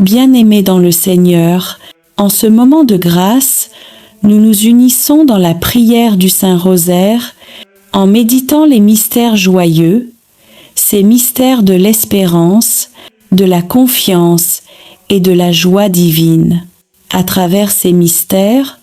Bien-aimés dans le Seigneur, en ce moment de grâce, nous nous unissons dans la prière du Saint-Rosaire en méditant les mystères joyeux, ces mystères de l'espérance, de la confiance et de la joie divine. À travers ces mystères,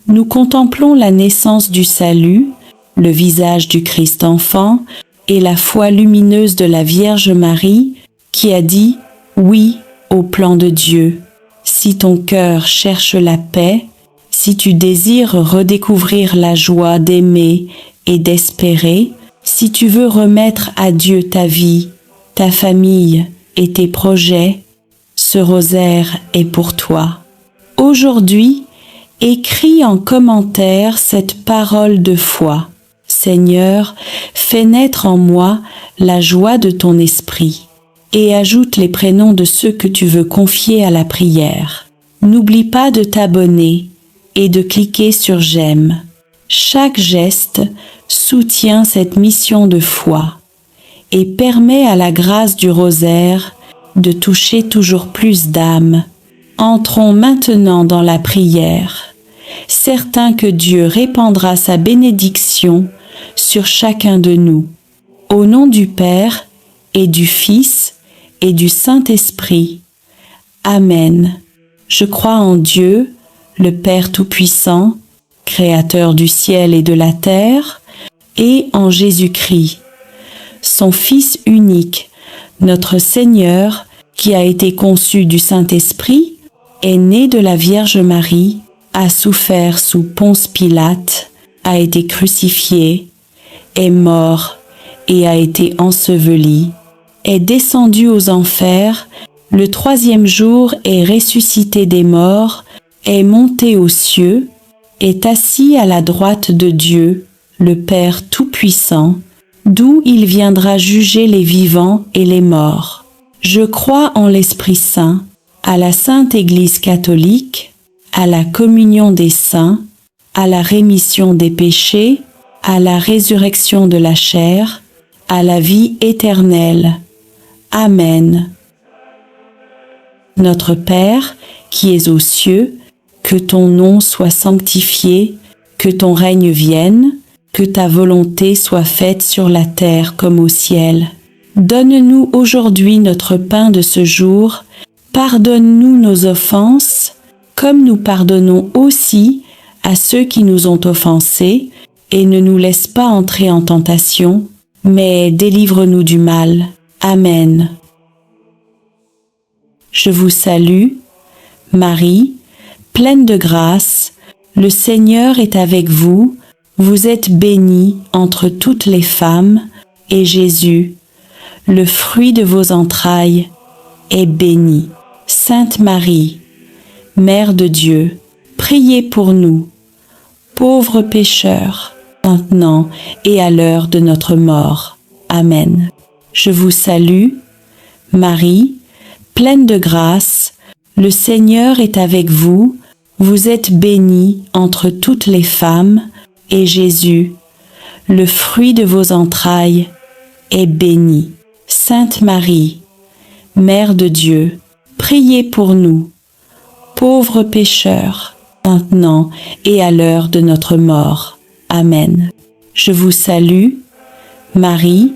nous contemplons la naissance du salut, le visage du Christ enfant et la foi lumineuse de la Vierge Marie qui a dit « oui » au plan de Dieu. Si ton cœur cherche la paix, si tu désires redécouvrir la joie d'aimer et d'espérer, si tu veux remettre à Dieu ta vie, ta famille et tes projets, ce rosaire est pour toi. Aujourd'hui, écris en commentaire cette parole de foi. Seigneur, fais naître en moi la joie de ton esprit et ajoute les prénoms de ceux que tu veux confier à la prière. N'oublie pas de t'abonner et de cliquer sur j'aime. Chaque geste soutient cette mission de foi et permet à la grâce du rosaire de toucher toujours plus d'âmes. Entrons maintenant dans la prière, certains que Dieu répandra sa bénédiction sur chacun de nous. Au nom du Père et du Fils et du Saint-Esprit. Amen. Je crois en Dieu, le Père Tout-Puissant, Créateur du ciel et de la terre, et en Jésus-Christ, son Fils unique, notre Seigneur, qui a été conçu du Saint-Esprit, est né de la Vierge Marie, a souffert sous Ponce Pilate, a été crucifié, est mort et a été enseveli, est descendu aux enfers, le troisième jour est ressuscité des morts, est monté aux cieux, est assis à la droite de Dieu, le Père Tout-Puissant, d'où il viendra juger les vivants et les morts. Je crois en l'Esprit Saint, à la Sainte Église catholique, à la communion des saints, à la rémission des péchés, à la résurrection de la chair, à la vie éternelle. Amen. Notre Père, qui es aux cieux, que ton nom soit sanctifié, que ton règne vienne, que ta volonté soit faite sur la terre comme au ciel. Donne-nous aujourd'hui notre pain de ce jour. Pardonne-nous nos offenses, comme nous pardonnons aussi à ceux qui nous ont offensés, et ne nous laisse pas entrer en tentation, mais délivre-nous du mal. Amen. Je vous salue, Marie, pleine de grâce, le Seigneur est avec vous, vous êtes bénie entre toutes les femmes, et Jésus, le fruit de vos entrailles, est béni. Sainte Marie, Mère de Dieu, priez pour nous, pauvres pécheurs, maintenant et à l'heure de notre mort. Amen. Je vous salue, Marie, pleine de grâce, le Seigneur est avec vous, vous êtes bénie entre toutes les femmes, et Jésus, le fruit de vos entrailles, est béni. Sainte Marie, Mère de Dieu, priez pour nous, pauvres pécheurs, maintenant et à l'heure de notre mort. Amen. Je vous salue, Marie,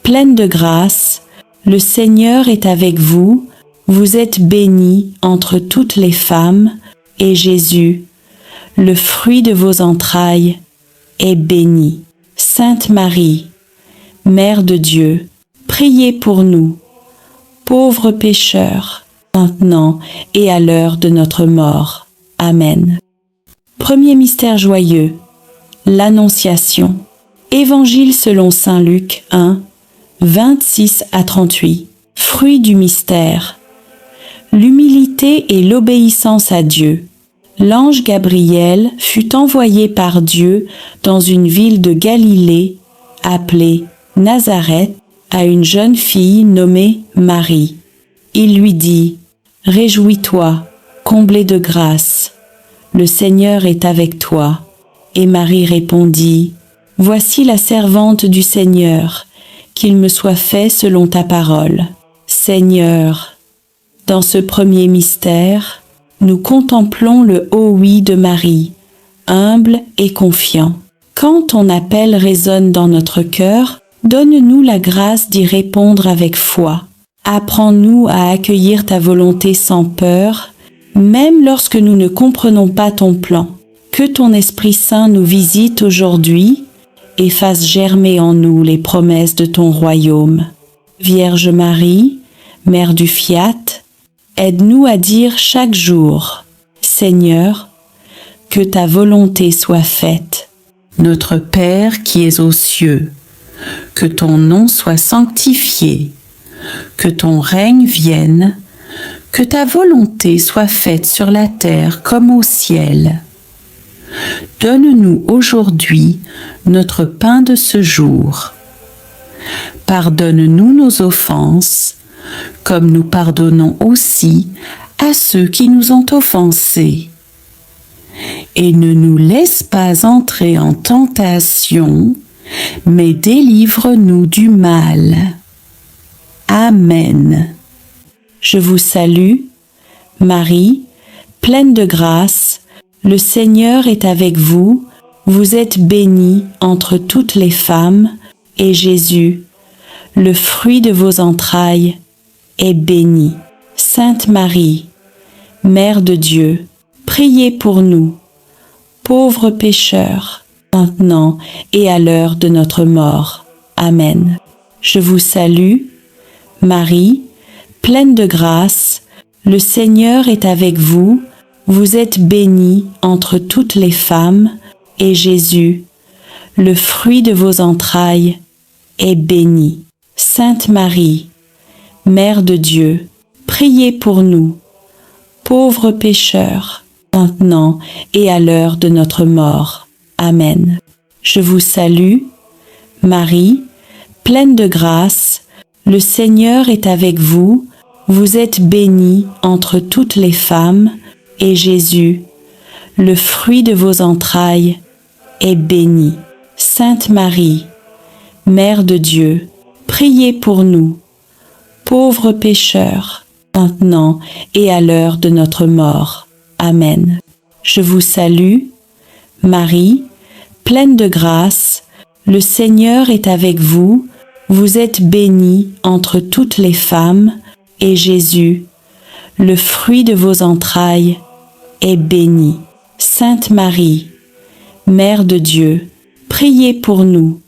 pleine de grâce, le Seigneur est avec vous, vous êtes bénie entre toutes les femmes, et Jésus, le fruit de vos entrailles, est béni. Sainte Marie, Mère de Dieu, priez pour nous, pauvres pécheurs, maintenant et à l'heure de notre mort. Amen. Premier mystère joyeux, l'Annonciation. Évangile selon saint Luc 1, 26 à 38. Fruit du mystère. L'humilité et l'obéissance à Dieu. L'ange Gabriel fut envoyé par Dieu dans une ville de Galilée, appelée Nazareth, à une jeune fille nommée Marie. Il lui dit : « Réjouis-toi, comblée de grâce, le Seigneur est avec toi. » Et Marie répondit : « Voici la servante du Seigneur, qu'il me soit fait selon ta parole. » Seigneur, Dans ce premier mystère, nous contemplons le haut oui de Marie, humble et confiant. Quand ton appel résonne dans notre cœur, donne-nous la grâce d'y répondre avec foi. Apprends-nous à accueillir ta volonté sans peur, même lorsque nous ne comprenons pas ton plan. Que ton Esprit Saint nous visite aujourd'hui et fasse germer en nous les promesses de ton royaume. Vierge Marie, Mère du Fiat, aide-nous à dire chaque jour, Seigneur, que ta volonté soit faite. Notre Père qui es aux cieux, que ton nom soit sanctifié, que ton règne vienne, que ta volonté soit faite sur la terre comme au ciel. Donne-nous aujourd'hui notre pain de ce jour. Pardonne-nous nos offenses, comme nous pardonnons aussi à ceux qui nous ont offensés. Et ne nous laisse pas entrer en tentation, mais délivre-nous du mal. Amen. Je vous salue, Marie, pleine de grâce, le Seigneur est avec vous, vous êtes bénie entre toutes les femmes, et Jésus, le fruit de vos entrailles, est béni. Sainte Marie, Mère de Dieu, priez pour nous, pauvres pécheurs, maintenant et à l'heure de notre mort. Amen. Je vous salue, Marie, pleine de grâce, le Seigneur est avec vous, vous êtes bénie entre toutes les femmes, et Jésus, le fruit de vos entrailles, est béni. Sainte Marie, Mère de Dieu, priez pour nous, pauvres pécheurs, maintenant et à l'heure de notre mort. Amen. Je vous salue, Marie, pleine de grâce, le Seigneur est avec vous, vous êtes bénie entre toutes les femmes, et Jésus, le fruit de vos entrailles, est béni. Sainte Marie, Mère de Dieu, priez pour nous, pauvres pécheurs, maintenant et à l'heure de notre mort. Amen. Je vous salue, Marie, pleine de grâce, le Seigneur est avec vous, vous êtes bénie entre toutes les femmes, et Jésus, le fruit de vos entrailles, est béni. Sainte Marie, Mère de Dieu, priez pour nous,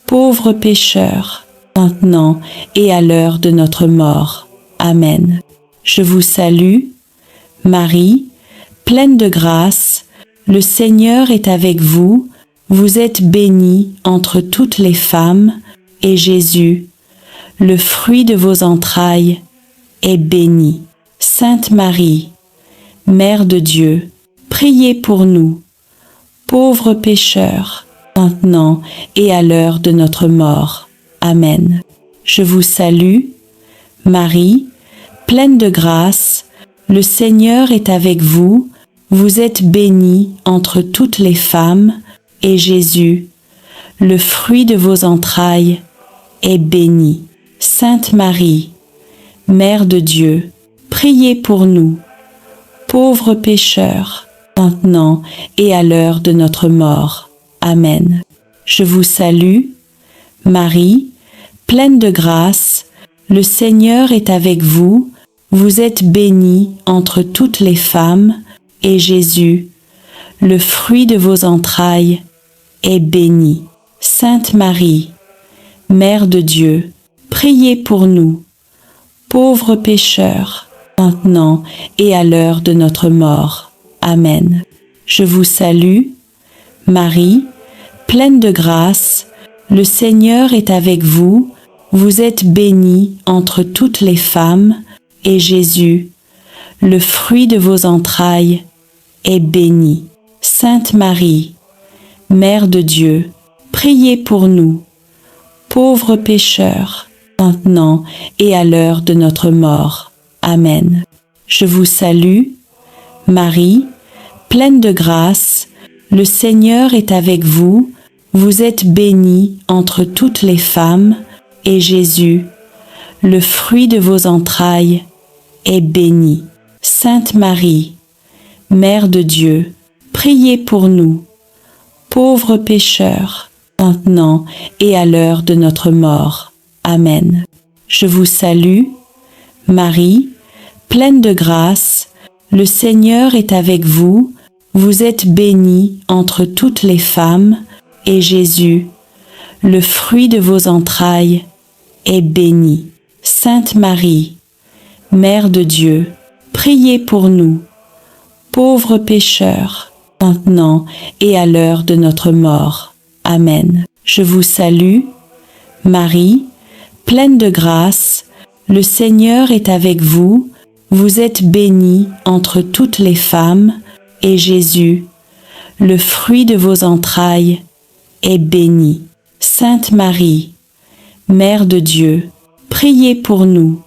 pauvres pécheurs, maintenant et à l'heure de notre mort. Amen. Je vous salue, Marie, pleine de grâce, le Seigneur est avec vous, vous êtes bénie entre toutes les femmes, et Jésus, le fruit de vos entrailles, est béni. Sainte Marie, Mère de Dieu, priez pour nous, pauvres pécheurs, maintenant et à l'heure de notre mort. Amen. Je vous salue, Marie, pleine de grâce, le Seigneur est avec vous, vous êtes bénie entre toutes les femmes, et Jésus, le fruit de vos entrailles, est béni. Sainte Marie, Mère de Dieu, priez pour nous, pauvres pécheurs, maintenant et à l'heure de notre mort. Amen. Je vous salue, Marie, pleine de grâce, le Seigneur est avec vous, vous êtes bénie entre toutes les femmes, et Jésus, le fruit de vos entrailles, est béni. Sainte Marie, Mère de Dieu, priez pour nous, pauvres pécheurs, maintenant et à l'heure de notre mort. Amen. Je vous salue, Marie, pleine de grâce, le Seigneur est avec vous, vous êtes bénie entre toutes les femmes, et Jésus, le fruit de vos entrailles, est béni. Sainte Marie, Mère de Dieu, priez pour nous, pauvres pécheurs, maintenant et à l'heure de notre mort. Amen. Je vous salue, Marie, pleine de grâce, le Seigneur est avec vous, vous êtes bénie entre toutes les femmes, et Jésus, le fruit de vos entrailles, est bénie. Sainte Marie, Mère de Dieu, priez pour nous, pauvres pécheurs, maintenant et à l'heure de notre mort. Amen. Je vous salue, Marie, pleine de grâce, le Seigneur est avec vous, vous êtes bénie entre toutes les femmes, et Jésus, le fruit de vos entrailles, est béni. Sainte Marie, Mère de Dieu, priez pour nous, pauvres pécheurs, maintenant et à l'heure de notre mort. Amen. Je vous salue, Marie, pleine de grâce, le Seigneur est avec vous, vous êtes bénie entre toutes les femmes, et Jésus, le fruit de vos entrailles, est béni. Sainte Marie, Mère de Dieu, priez pour nous,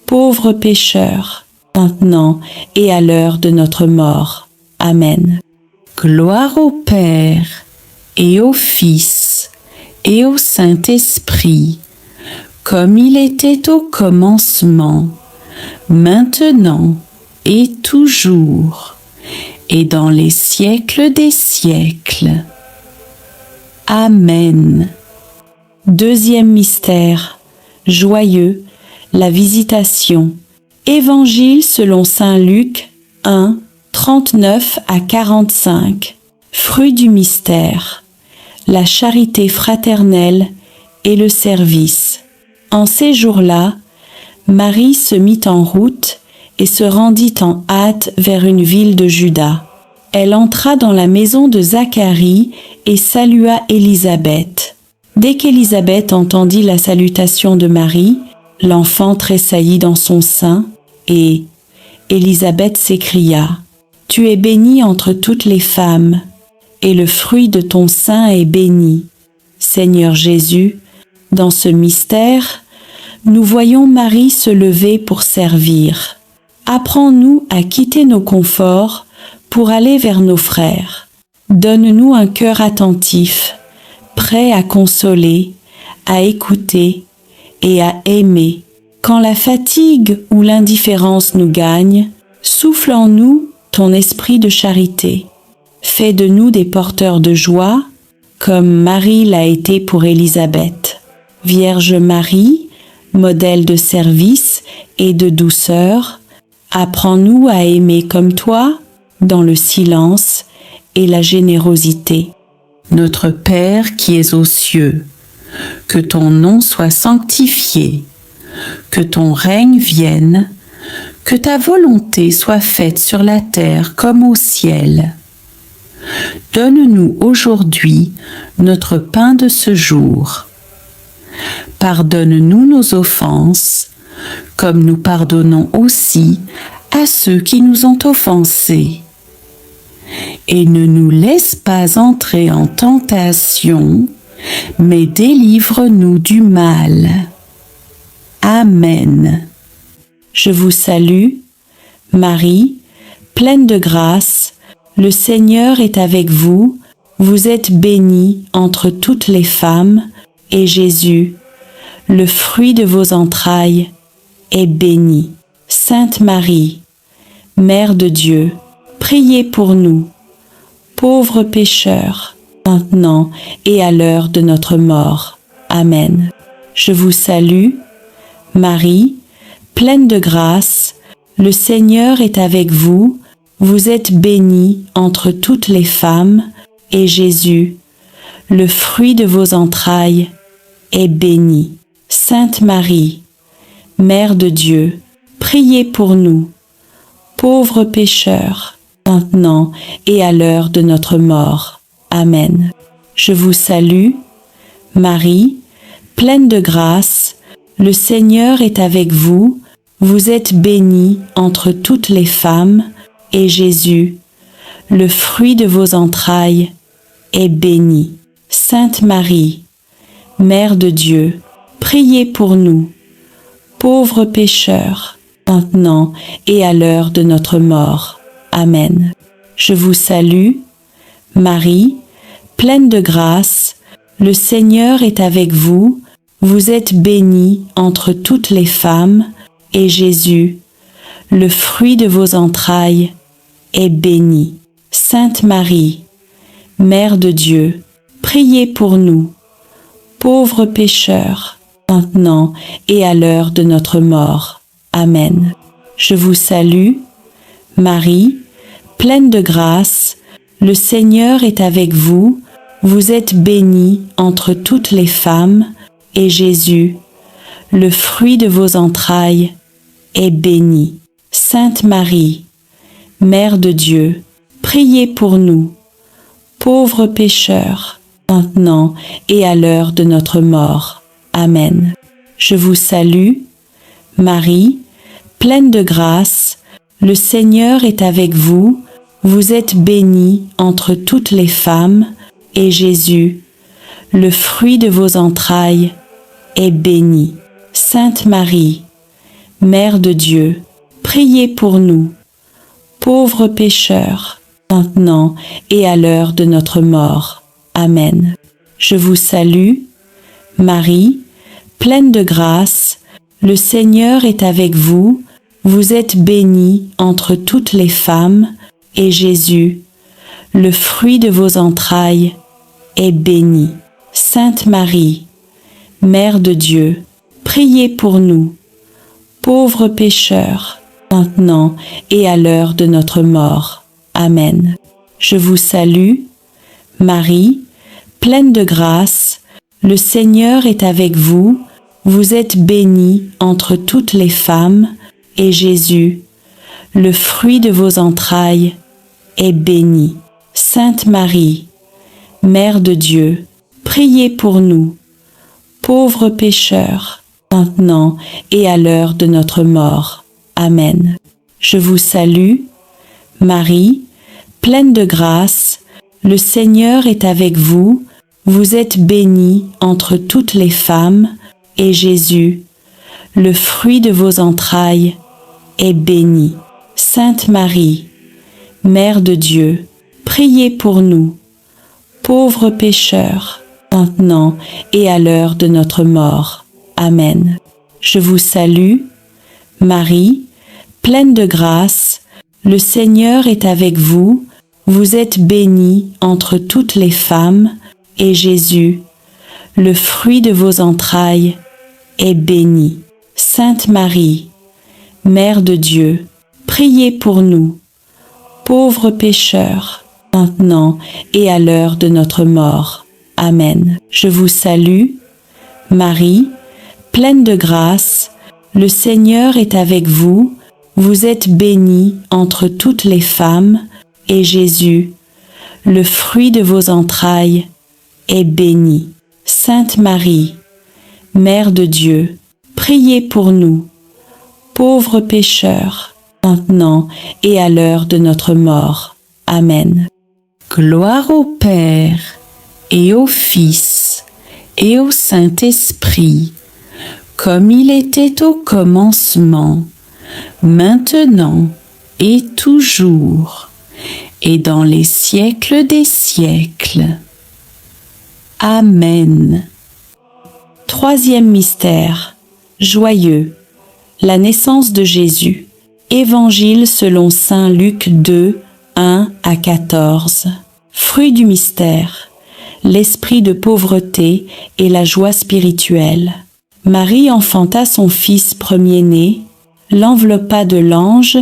pauvres pécheurs, maintenant et à l'heure de notre mort. Amen. Gloire au Père, et au Fils, et au Saint-Esprit, comme il était au commencement, maintenant et toujours, et dans les siècles des siècles. Amen. Deuxième mystère, joyeux, la Visitation. Évangile selon saint Luc 1, 39 à 45. Fruit du mystère, la charité fraternelle et le service. En ces jours-là, Marie se mit en route et se rendit en hâte vers une ville de Juda. Elle entra dans la maison de Zacharie et salua Élisabeth. Dès qu'Élisabeth entendit la salutation de Marie, l'enfant tressaillit dans son sein, et Élisabeth s'écria : « Tu es bénie entre toutes les femmes, et le fruit de ton sein est béni. » Seigneur Jésus, dans ce mystère, nous voyons Marie se lever pour servir. Apprends-nous à quitter nos conforts pour aller vers nos frères. Donne-nous un cœur attentif, prêt à consoler, à écouter et à aimer. Quand la fatigue ou l'indifférence nous gagne, souffle en nous ton esprit de charité. Fais de nous des porteurs de joie, comme Marie l'a été pour Élisabeth. Vierge Marie, modèle de service et de douceur, apprends-nous à aimer comme toi, dans le silence et la générosité. Notre Père qui es aux cieux, que ton nom soit sanctifié, que ton règne vienne, que ta volonté soit faite sur la terre comme au ciel. Donne-nous aujourd'hui notre pain de ce jour. Pardonne-nous nos offenses, comme nous pardonnons aussi à ceux qui nous ont offensés. Et ne nous laisse pas entrer en tentation, mais délivre-nous du mal. Amen. Je vous salue, Marie, pleine de grâce, le Seigneur est avec vous, vous êtes bénie entre toutes les femmes, et Jésus, le fruit de vos entrailles, est béni. Sainte Marie, Mère de Dieu, priez pour nous, pauvres pécheurs, maintenant et à l'heure de notre mort. Amen. Je vous salue, Marie, pleine de grâce, le Seigneur est avec vous, vous êtes bénie entre toutes les femmes, et Jésus, le fruit de vos entrailles, est béni. Sainte Marie, Mère de Dieu, priez pour nous, pauvres pécheurs, maintenant et à l'heure de notre mort. Amen. Je vous salue, Marie, pleine de grâce, le Seigneur est avec vous, vous êtes bénie entre toutes les femmes, et Jésus, le fruit de vos entrailles, est béni. Sainte Marie, Mère de Dieu, priez pour nous, pauvres pécheurs, maintenant et à l'heure de notre mort. Amen. Je vous salue, Marie, pleine de grâce, le Seigneur est avec vous, vous êtes bénie entre toutes les femmes, et Jésus, le fruit de vos entrailles, est béni. Sainte Marie, Mère de Dieu, priez pour nous, pauvres pécheurs, maintenant et à l'heure de notre mort. Amen. Je vous salue, Marie, pleine de grâce, le Seigneur est avec vous, vous êtes bénie entre toutes les femmes, et Jésus, le fruit de vos entrailles, est béni. Sainte Marie, Mère de Dieu, priez pour nous, pauvres pécheurs, maintenant et à l'heure de notre mort. Amen. Je vous salue, Marie, pleine de grâce, le Seigneur est avec vous, vous êtes bénie entre toutes les femmes, et Jésus, le fruit de vos entrailles, est béni. Sainte Marie, Mère de Dieu, priez pour nous, pauvres pécheurs, maintenant et à l'heure de notre mort. Amen. Je vous salue, Marie, pleine de grâce, le Seigneur est avec vous, vous êtes bénie entre toutes les femmes, et Jésus, le fruit de vos entrailles, est béni. Sainte Marie, Mère de Dieu, priez pour nous, pauvres pécheurs, maintenant et à l'heure de notre mort. Amen. Je vous salue, Marie, pleine de grâce, le Seigneur est avec vous, vous êtes bénie entre toutes les femmes, et Jésus, le fruit de vos entrailles, est béni. Sainte Marie, Mère de Dieu, priez pour nous, pauvres pécheurs, maintenant et à l'heure de notre mort. Amen. Je vous salue, Marie, pleine de grâce, le Seigneur est avec vous, vous êtes bénie entre toutes les femmes, et Jésus, le fruit de vos entrailles, est béni. Sainte Marie, Mère de Dieu, priez pour nous, pauvres pécheurs, maintenant et à l'heure de notre mort. Amen. Je vous salue, Marie, pleine de grâce, le Seigneur est avec vous, vous êtes bénie entre toutes les femmes, et Jésus, le fruit de vos entrailles, est béni. Sainte Marie, Mère de Dieu, priez pour nous, pauvres pécheurs, maintenant et à l'heure de notre mort. Amen. Je vous salue, Marie, pleine de grâce, le Seigneur est avec vous, vous êtes bénie entre toutes les femmes, et Jésus, le fruit de vos entrailles, est béni. Sainte Marie, Mère de Dieu, priez pour nous, pauvres pécheurs, maintenant et à l'heure de notre mort. Amen. Gloire au Père, et au Fils, et au Saint-Esprit, comme il était au commencement, maintenant et toujours, et dans les siècles des siècles. Amen. Troisième mystère, joyeux, la naissance de Jésus. Évangile selon saint Luc 2, 1 à 14. Fruit du mystère, l'esprit de pauvreté et la joie spirituelle. Marie enfanta son fils premier-né, l'enveloppa de langes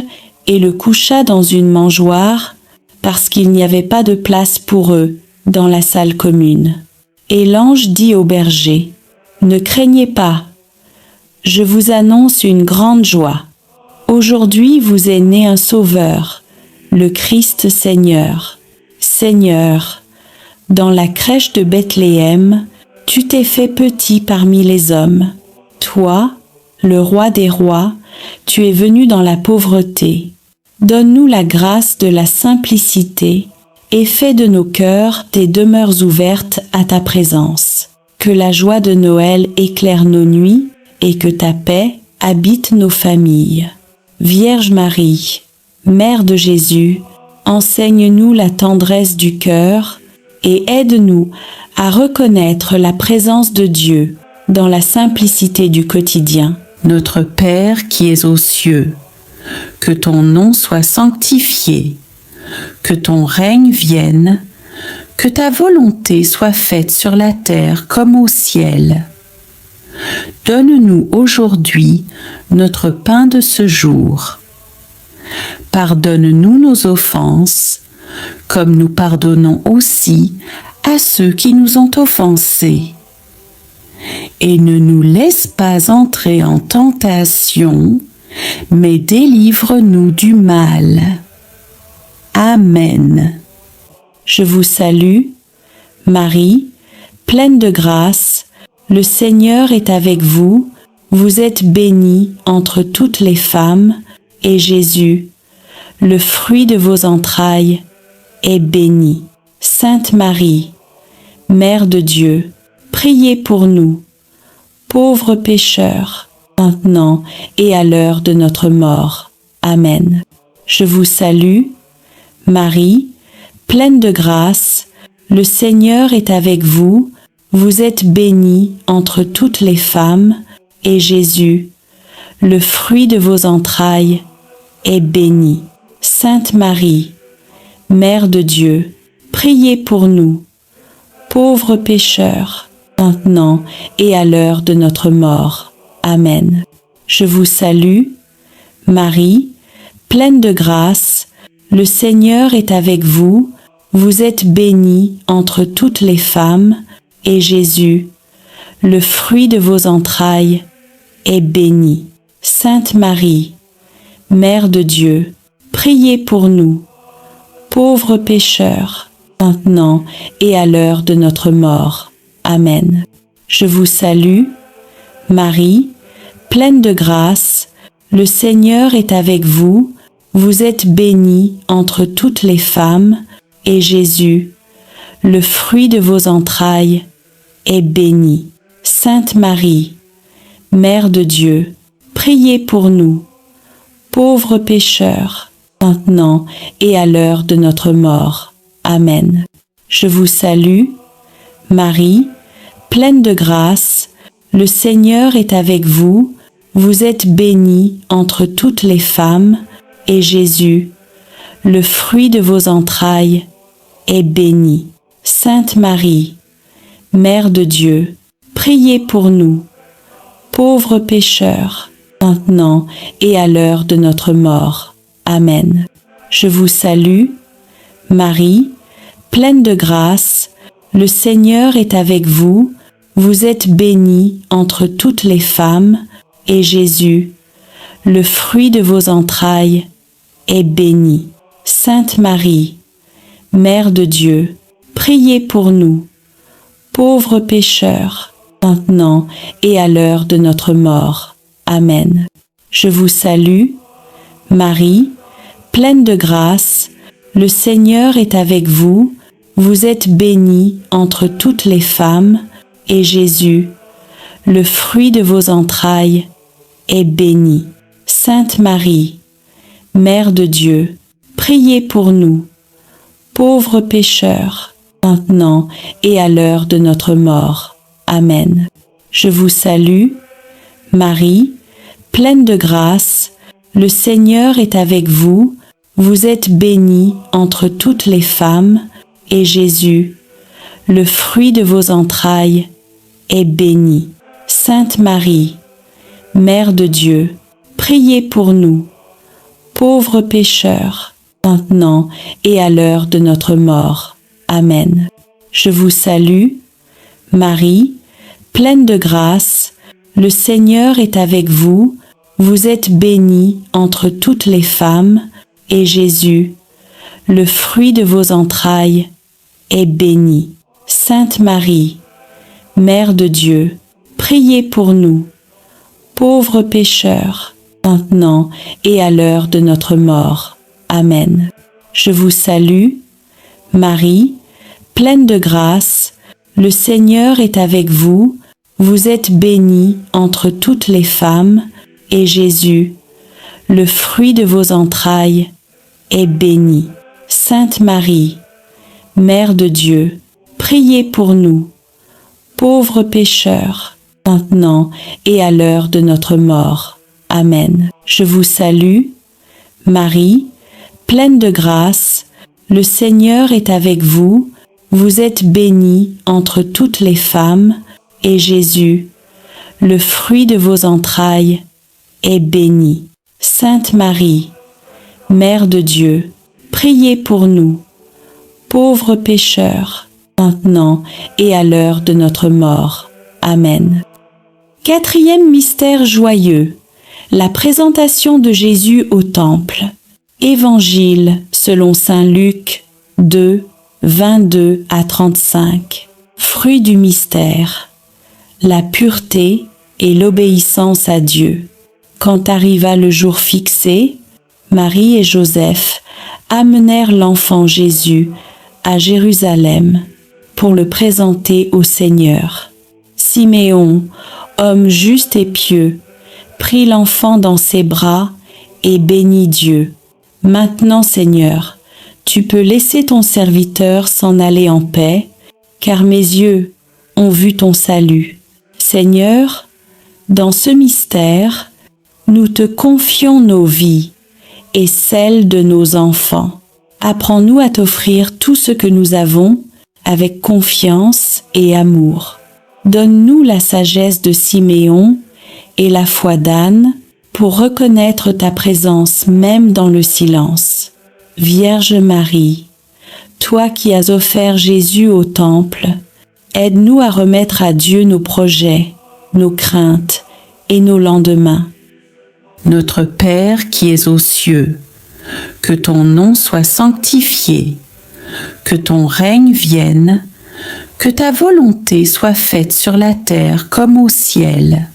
et le coucha dans une mangeoire parce qu'il n'y avait pas de place pour eux dans la salle commune. Et l'ange dit au berger, « Ne craignez pas, je vous annonce une grande joie. Aujourd'hui vous est né un Sauveur, le Christ Seigneur. Seigneur, dans la crèche de Bethléem, tu t'es fait petit parmi les hommes. Toi, le roi des rois, tu es venu dans la pauvreté. Donne-nous la grâce de la simplicité et fais de nos cœurs des demeures ouvertes à ta présence. Que la joie de Noël éclaire nos nuits et que ta paix habite nos familles. Vierge Marie, Mère de Jésus, enseigne-nous la tendresse du cœur et aide-nous à reconnaître la présence de Dieu dans la simplicité du quotidien. Notre Père qui es aux cieux, que ton nom soit sanctifié, que ton règne vienne, que ta volonté soit faite sur la terre comme au ciel. Donne-nous aujourd'hui notre pain de ce jour. Pardonne-nous nos offenses, comme nous pardonnons aussi à ceux qui nous ont offensés. Et ne nous laisse pas entrer en tentation, mais délivre-nous du mal. Amen. Je vous salue, Marie, pleine de grâce, le Seigneur est avec vous, vous êtes bénie entre toutes les femmes, et Jésus, le fruit de vos entrailles, est béni. Sainte Marie, Mère de Dieu, priez pour nous, pauvres pécheurs, maintenant et à l'heure de notre mort. Amen. Je vous salue, Marie, pleine de grâce, le Seigneur est avec vous, vous êtes bénie entre toutes les femmes, et Jésus, le fruit de vos entrailles, est béni. Sainte Marie, Mère de Dieu, priez pour nous, pauvres pécheurs, maintenant et à l'heure de notre mort. Amen. Je vous salue, Marie, pleine de grâce, le Seigneur est avec vous, vous êtes bénie entre toutes les femmes, et Jésus, le fruit de vos entrailles, est béni. Sainte Marie, Mère de Dieu, priez pour nous, pauvres pécheurs, maintenant et à l'heure de notre mort. Amen. Je vous salue, Marie, pleine de grâce, le Seigneur est avec vous, vous êtes bénie entre toutes les femmes, et Jésus, le fruit de vos entrailles, est béni. Sainte Marie, Mère de Dieu, priez pour nous, pauvres pécheurs, maintenant et à l'heure de notre mort. Amen. Je vous salue, Marie, pleine de grâce, le Seigneur est avec vous, vous êtes bénie entre toutes les femmes, et Jésus, le fruit de vos entrailles, est béni. Sainte Marie, Mère de Dieu, priez pour nous, pauvres pécheurs, maintenant et à l'heure de notre mort. Amen. Je vous salue, Marie, pleine de grâce, le Seigneur est avec vous, vous êtes bénie entre toutes les femmes, et Jésus, le fruit de vos entrailles, est béni. Sainte Marie, Mère de Dieu, priez pour nous, pauvres pécheurs, maintenant et à l'heure de notre mort. Amen. Je vous salue, Marie, pleine de grâce, le Seigneur est avec vous, vous êtes bénie entre toutes les femmes, et Jésus, le fruit de vos entrailles, est béni. Sainte Marie, Mère de Dieu, priez pour nous, pauvres pécheurs, maintenant et à l'heure de notre mort. Amen. Je vous salue, Marie, pleine de grâce, le Seigneur est avec vous, vous êtes bénie entre toutes les femmes, et Jésus, le fruit de vos entrailles, est béni. Sainte Marie, Mère de Dieu, priez pour nous, pauvres pécheurs, maintenant et à l'heure de notre mort. Amen. Je vous salue, Marie, pleine de grâce, le Seigneur est avec vous, vous êtes bénie entre toutes les femmes, et Jésus, le fruit de vos entrailles, est béni. Sainte Marie, Mère de Dieu, priez pour nous, pauvres pécheurs, maintenant et à l'heure de notre mort. Amen. Je vous salue, Marie, pleine de grâce, le Seigneur est avec vous, vous êtes bénie entre toutes les femmes, et Jésus, le fruit de vos entrailles, est béni. Sainte Marie, Mère de Dieu, priez pour nous, pauvres pécheurs, maintenant et à l'heure de notre mort. Amen. Je vous salue, Marie, pleine de grâce, le Seigneur est avec vous, vous êtes bénie entre toutes les femmes, et Jésus, le fruit de vos entrailles, est béni. Sainte Marie, Mère de Dieu, priez pour nous, pauvres pécheurs, maintenant et à l'heure de notre mort. Amen. Quatrième mystère joyeux, la présentation de Jésus au Temple. Évangile selon saint Luc 2, 22 à 35. Fruit du mystère, la pureté et l'obéissance à Dieu. Quand arriva le jour fixé, Marie et Joseph amenèrent l'enfant Jésus à Jérusalem pour le présenter au Seigneur. Siméon, homme juste et pieux, prit l'enfant dans ses bras et bénit Dieu. Maintenant, Seigneur, tu peux laisser ton serviteur s'en aller en paix, car mes yeux ont vu ton salut. Seigneur, dans ce mystère, nous te confions nos vies et celles de nos enfants. Apprends-nous à t'offrir tout ce que nous avons avec confiance et amour. Donne-nous la sagesse de Siméon et la foi d'Anne pour reconnaître ta présence même dans le silence. Vierge Marie, toi qui as offert Jésus au Temple, aide-nous à remettre à Dieu nos projets, nos craintes et nos lendemains. Notre Père qui es aux cieux, que ton nom soit sanctifié, que ton règne vienne, que ta volonté soit faite sur la terre comme au ciel.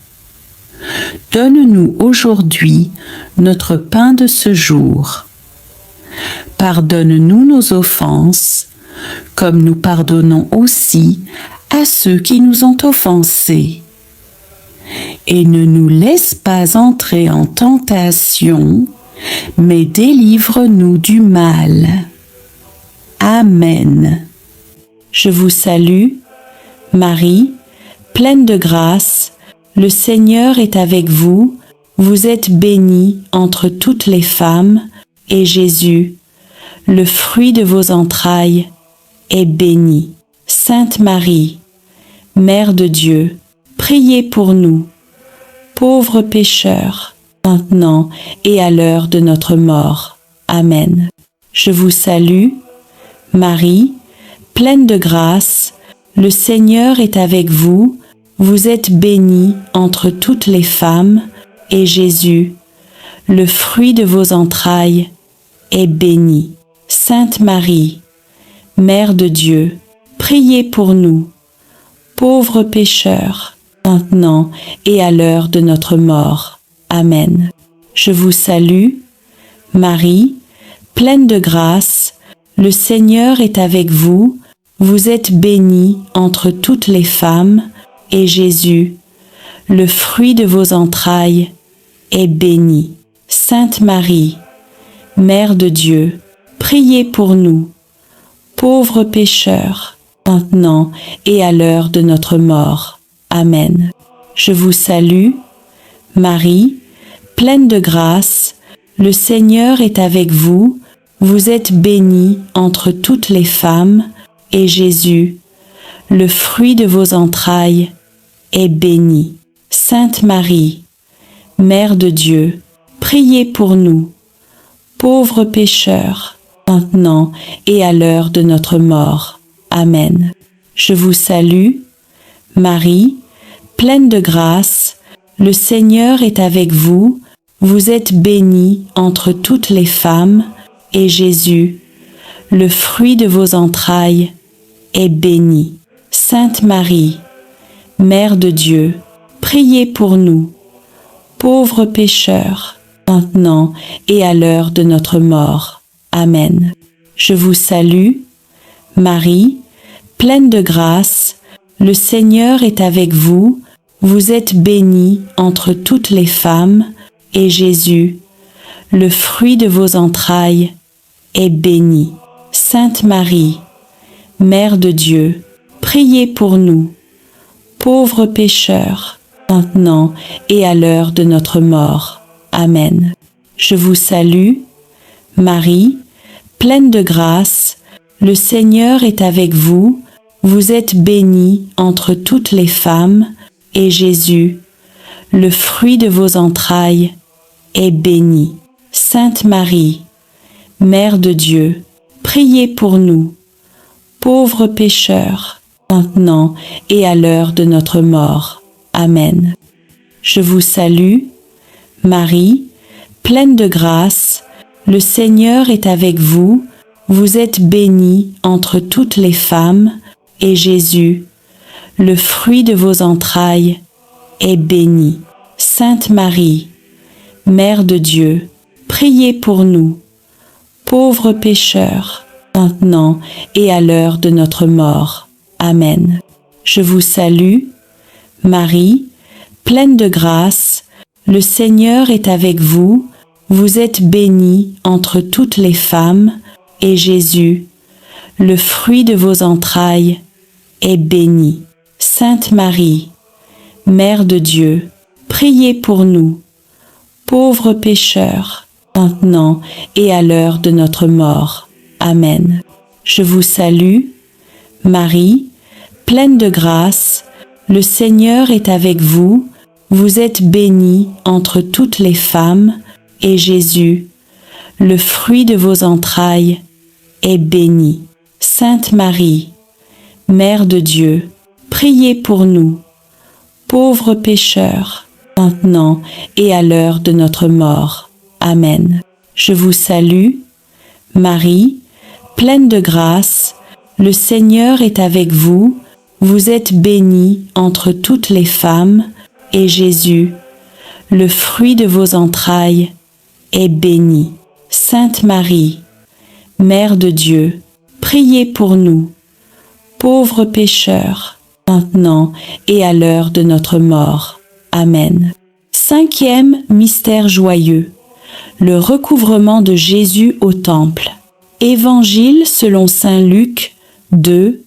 Donne-nous aujourd'hui notre pain de ce jour. Pardonne-nous nos offenses, comme nous pardonnons aussi à ceux qui nous ont offensés. Et ne nous laisse pas entrer en tentation, mais délivre-nous du mal. Amen. Je vous salue, Marie, pleine de grâce, le Seigneur est avec vous, vous êtes bénie entre toutes les femmes, et Jésus, le fruit de vos entrailles, est béni. Sainte Marie, Mère de Dieu, priez pour nous, pauvres pécheurs, maintenant et à l'heure de notre mort. Amen. Je vous salue, Marie, pleine de grâce, le Seigneur est avec vous, vous êtes bénie entre toutes les femmes, et Jésus, le fruit de vos entrailles, est béni. Sainte Marie, Mère de Dieu, priez pour nous, pauvres pécheurs, maintenant et à l'heure de notre mort. Amen. Je vous salue, Marie, pleine de grâce, le Seigneur est avec vous, vous êtes bénie entre toutes les femmes, et Jésus, le fruit de vos entrailles, est béni. Sainte Marie, Mère de Dieu, priez pour nous, pauvres pécheurs, maintenant et à l'heure de notre mort. Amen. Je vous salue, Marie, pleine de grâce, le Seigneur est avec vous, vous êtes bénie entre toutes les femmes, et Jésus, le fruit de vos entrailles, est béni. Sainte Marie, Mère de Dieu, priez pour nous, pauvres pécheurs, maintenant et à l'heure de notre mort. Amen. Je vous salue, Marie, pleine de grâce, le Seigneur est avec vous, vous êtes bénie entre toutes les femmes, et Jésus, le fruit de vos entrailles, est béni. Sainte Marie, Mère de Dieu, priez pour nous, pauvres pécheurs, maintenant et à l'heure de notre mort. Amen. Je vous salue, Marie, pleine de grâce, le Seigneur est avec vous, vous êtes bénie entre toutes les femmes, et Jésus, le fruit de vos entrailles, est béni. Sainte Marie, Mère de Dieu, priez pour nous, pauvres pécheurs, maintenant et à l'heure de notre mort. Amen. Je vous salue, Marie, pleine de grâce, le Seigneur est avec vous, vous êtes bénie entre toutes les femmes, et Jésus, le fruit de vos entrailles, est béni. Sainte Marie, Mère de Dieu, priez pour nous, pauvres pécheurs, maintenant et à l'heure de notre mort. Amen. Je vous salue, Marie, pleine de grâce, le Seigneur est avec vous, vous êtes bénie entre toutes les femmes, et Jésus, le fruit de vos entrailles, est béni. Sainte Marie, Mère de Dieu, priez pour nous, pauvres pécheurs, maintenant et à l'heure de notre mort. Amen. Je vous salue, Marie, pleine de grâce, le Seigneur est avec vous, vous êtes bénie entre toutes les femmes, et Jésus, le fruit de vos entrailles, est béni. Sainte Marie, Mère de Dieu, priez pour nous, pauvres pécheurs, maintenant et à l'heure de notre mort. Amen. Je vous salue, Marie, pleine de grâce, le Seigneur est avec vous, vous êtes bénie entre toutes les femmes, et Jésus, le fruit de vos entrailles, est béni. Sainte Marie, Mère de Dieu, priez pour nous, pauvres pécheurs, maintenant et à l'heure de notre mort. Amen. Je vous salue, Marie, pleine de grâce, le Seigneur est avec vous, vous êtes bénie entre toutes les femmes, et Jésus, le fruit de vos entrailles, est béni. Sainte Marie, Mère de Dieu, priez pour nous, pauvres pécheurs, maintenant et à l'heure de notre mort. Amen. Cinquième mystère joyeux, le recouvrement de Jésus au temple. Évangile selon saint Luc 2,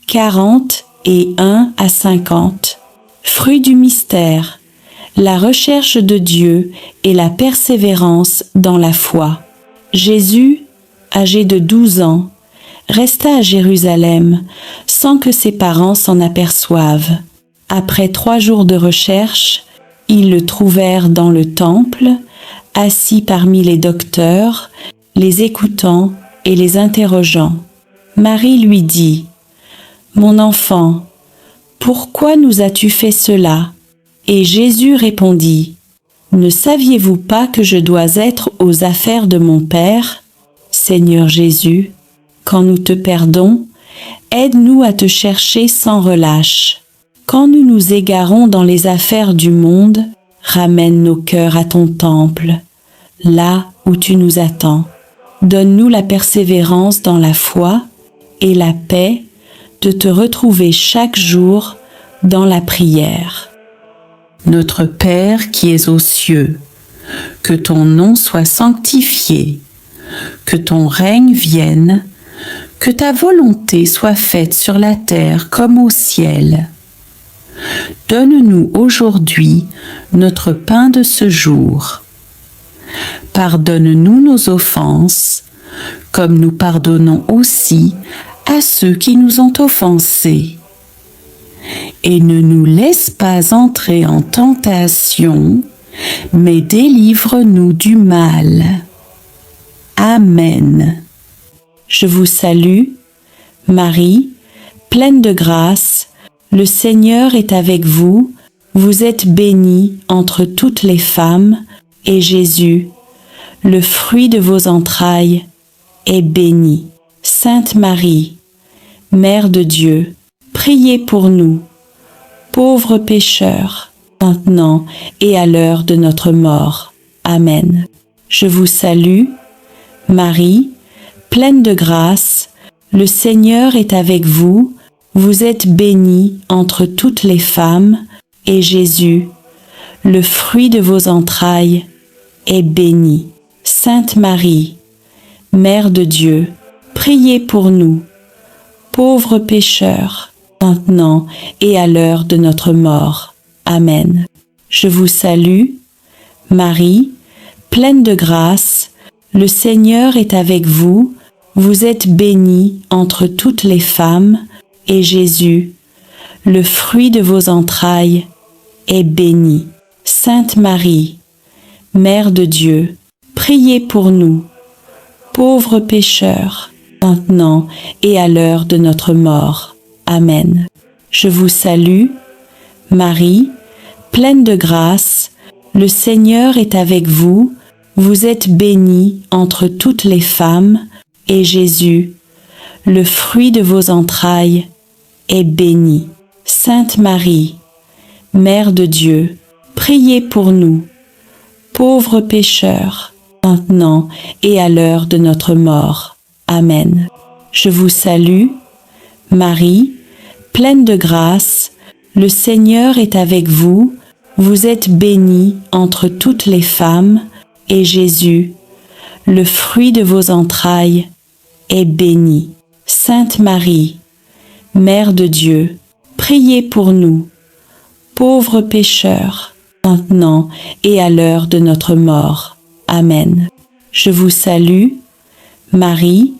40 et 1 à 50. Fruit du mystère, la recherche de Dieu et la persévérance dans la foi. Jésus, âgé de 12 ans, resta à Jérusalem sans que ses parents s'en aperçoivent. Après 3 jours de recherche, ils le trouvèrent dans le temple, assis parmi les docteurs, les écoutant et les interrogeant. Marie lui dit : « Mon enfant, pourquoi nous as-tu fait cela ? » Et Jésus répondit : « Ne saviez-vous pas que je dois être aux affaires de mon Père ? Seigneur Jésus, quand nous te perdons, aide-nous à te chercher sans relâche. Quand nous nous égarons dans les affaires du monde, ramène nos cœurs à ton temple, là où tu nous attends. Donne-nous la persévérance dans la foi et la paix de te retrouver chaque jour dans la prière. Notre Père qui es aux cieux, que ton nom soit sanctifié, que ton règne vienne, que ta volonté soit faite sur la terre comme au ciel. Donne-nous aujourd'hui notre pain de ce jour. Pardonne-nous nos offenses, comme nous pardonnons aussi à ceux qui nous ont offensés. Et ne nous laisse pas entrer en tentation, mais délivre-nous du mal. Amen. Je vous salue, Marie, pleine de grâce, le Seigneur est avec vous, vous êtes bénie entre toutes les femmes, et Jésus, le fruit de vos entrailles, est béni. Sainte Marie, Mère de Dieu, priez pour nous, pauvres pécheurs, maintenant et à l'heure de notre mort. Amen. Je vous salue, Marie, pleine de grâce, le Seigneur est avec vous, vous êtes bénie entre toutes les femmes, et Jésus, le fruit de vos entrailles, est béni. Sainte Marie, Mère de Dieu, priez pour nous, pauvres pécheurs, maintenant et à l'heure de notre mort. Amen. Je vous salue, Marie, pleine de grâce, Le Seigneur est avec vous, vous êtes bénie entre toutes les femmes, et Jésus, le fruit de vos entrailles, est béni. Sainte Marie, Mère de Dieu, priez pour nous, pauvres pécheurs, maintenant et à l'heure de notre mort. Amen. Je vous salue, Marie, pleine de grâce, le Seigneur est avec vous, vous êtes bénie entre toutes les femmes, et Jésus, le fruit de vos entrailles, est béni. Sainte Marie, Mère de Dieu, priez pour nous, pauvres pécheurs, maintenant et à l'heure de notre mort. Amen. Je vous salue, Marie, pleine de grâce, le Seigneur est avec vous, vous êtes bénie entre toutes les femmes, et Jésus, le fruit de vos entrailles, est béni. Sainte Marie, Mère de Dieu, priez pour nous, pauvres pécheurs, maintenant et à l'heure de notre mort. Amen. Je vous salue, Marie,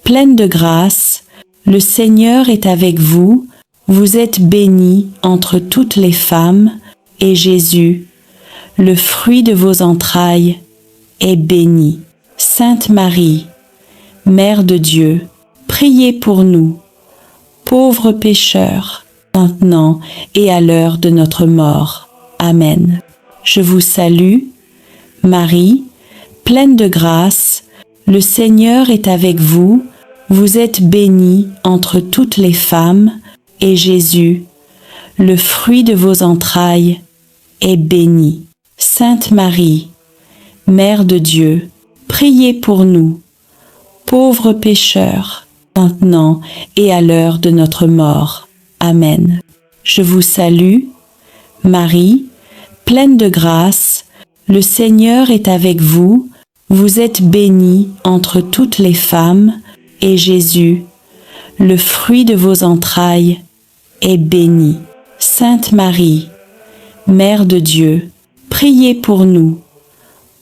pleine de grâce, le Seigneur est avec vous, vous êtes bénie entre toutes les femmes, et Jésus, le fruit de vos entrailles, est béni. Sainte Marie, Mère de Dieu, priez pour nous, pauvres pécheurs, maintenant et à l'heure de notre mort. Amen. Je vous salue, Marie, pleine de grâce, le Seigneur est avec vous, vous êtes bénie entre toutes les femmes, et Jésus, le fruit de vos entrailles, est béni. Sainte Marie, Mère de Dieu, priez pour nous, pauvres pécheurs, maintenant et à l'heure de notre mort. Amen. Je vous salue, Marie, pleine de grâce, le Seigneur est avec vous, vous êtes bénie entre toutes les femmes, et Jésus, le fruit de vos entrailles, est béni. Sainte Marie, Mère de Dieu, priez pour nous,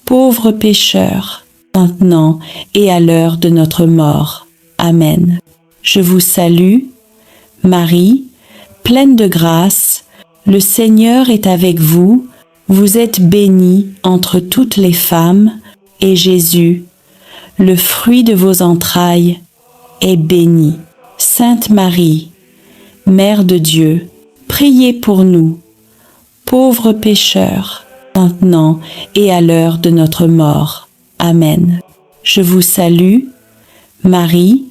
pauvres pécheurs, maintenant et à l'heure de notre mort. Amen. Je vous salue, Marie, pleine de grâce, le Seigneur est avec vous, vous êtes bénie entre toutes les femmes, et Jésus, le fruit de vos entrailles, est béni. Sainte Marie, Mère de Dieu, priez pour nous, pauvres pécheurs, maintenant et à l'heure de notre mort. Amen. Je vous salue, Marie,